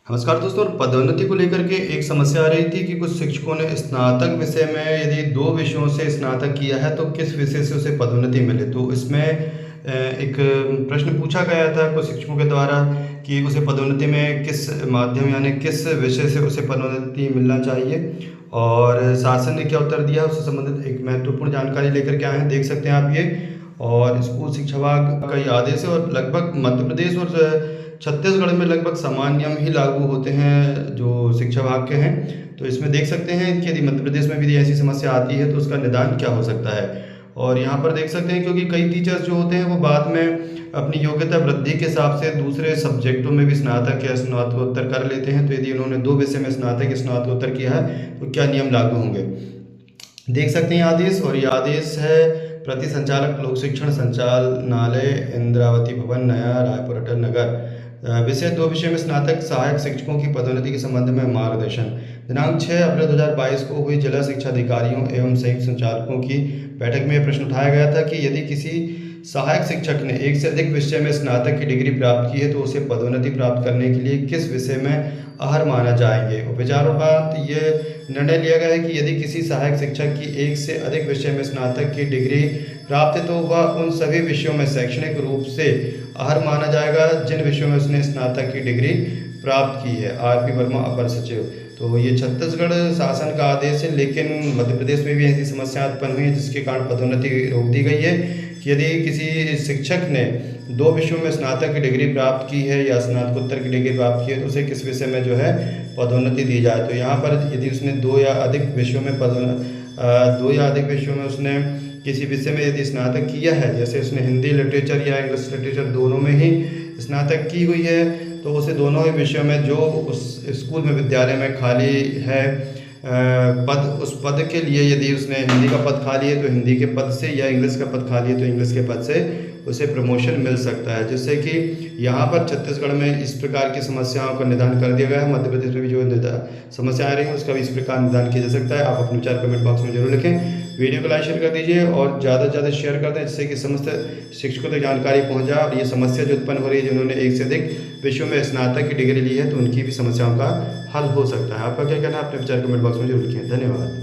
नमस्कार दोस्तों। पदोन्नति को लेकर के एक समस्या आ रही थी कि कुछ शिक्षकों ने स्नातक विषय में यदि 2 विषयों से स्नातक किया है तो किस विषय से उसे पदोन्नति मिले। तो इसमें एक प्रश्न पूछा गया था कुछ शिक्षकों के द्वारा कि उसे पदोन्नति में किस माध्यम यानी किस विषय से उसे पदोन्नति मिलना चाहिए, और शासन ने क्या उत्तर दिया उससे संबंधित एक महत्वपूर्ण जानकारी लेकर के आए हैं। देख सकते हैं आप ये। और स्कूल शिक्षा विभाग का ये आदेश है और लगभग मध्य प्रदेश और छत्तीसगढ़ में लगभग समान नियम ही लागू होते हैं जो शिक्षा विभाग के हैं। तो इसमें देख सकते हैं कि यदि मध्य प्रदेश में भी ऐसी समस्या आती है तो उसका निदान क्या हो सकता है। और यहाँ पर देख सकते हैं क्योंकि कई टीचर्स जो होते हैं वो बाद में अपनी योग्यता वृद्धि के हिसाब से दूसरे सब्जेक्टों में भी स्नातक या स्नातकोत्तर कर लेते हैं। तो यदि उन्होंने 2 विषय में स्नातक या स्नातकोत्तर किया है तो क्या नियम लागू होंगे। देख सकते हैं आदेश, और ये आदेश है प्रति संचालक लोक शिक्षण संचालनालय इंद्रावती भवन नया रायपुर अटल नगर। विषय 2 विषय में स्नातक सहायक शिक्षकों की पदोन्नति के संबंध में मार्गदर्शन। दिनांक 6 अप्रैल 2022 को हुई जिला शिक्षा अधिकारियों एवं संयुक्त संचालकों की बैठक में यह प्रश्न उठाया गया था कि यदि किसी सहायक शिक्षक ने 1 से अधिक विषय में स्नातक की डिग्री प्राप्त की है तो उसे पदोन्नति प्राप्त करने के लिए किस विषय में अर्ह माना जाएंगे। उपचारों का ये निर्णय लिया गया है कि यदि किसी सहायक शिक्षक की 1 से अधिक विषय में स्नातक की डिग्री प्राप्त है तो वह उन सभी विषयों में शैक्षणिक रूप से अर्ह माना जाएगा जिन विषयों में उसने स्नातक की डिग्री प्राप्त की है। आर.पी. वर्मा, अपर सचिव। तो ये छत्तीसगढ़ शासन का आदेश है, लेकिन मध्य प्रदेश में भी ऐसी समस्या उत्पन्न हुई है जिसके कारण पदोन्नति रोक दी गई है कि यदि किसी शिक्षक ने 2 विषयों में स्नातक की डिग्री प्राप्त की है या स्नातकोत्तर की डिग्री प्राप्त की है तो उसे किस विषय में जो है पदोन्नति दी जाए। तो यहाँ पर यदि उसने 2 या अधिक विषयों में उसने किसी विषय में यदि स्नातक किया है, जैसे उसने हिंदी लिटरेचर या इंग्लिश लिटरेचर दोनों में ही स्नातक की हुई है, तो उसे दोनों ही विषयों में जो उस स्कूल में विद्यालय में खाली है पद, उस पद के लिए यदि उसने हिंदी का पद खाली है तो हिंदी के पद से, या इंग्लिश का पद खाली है तो इंग्लिश के पद से उसे प्रमोशन मिल सकता है। जिससे कि यहाँ पर छत्तीसगढ़ में इस प्रकार की समस्याओं का निदान कर दिया गया है। मध्य प्रदेश में भी जो समस्याएं आ रही हैं उसका भी इस प्रकार निदान किया जा सकता है। आप अपने विचार कमेंट बॉक्स में जरूर लिखें। वीडियो को लाइक शेयर कर दीजिए और ज़्यादा से ज़्यादा शेयर कर दें जिससे कि समस्त शिक्षकों तक जानकारी पहुँच जाए और ये समस्या जो उत्पन्न हो रही है जिन्होंने 1 से अधिक विषयों में स्नातक की डिग्री ली है तो उनकी भी समस्याओं का हल हो सकता है। आपका क्या कहना है अपने विचार कमेंट बॉक्स में जरूर लिखें। धन्यवाद।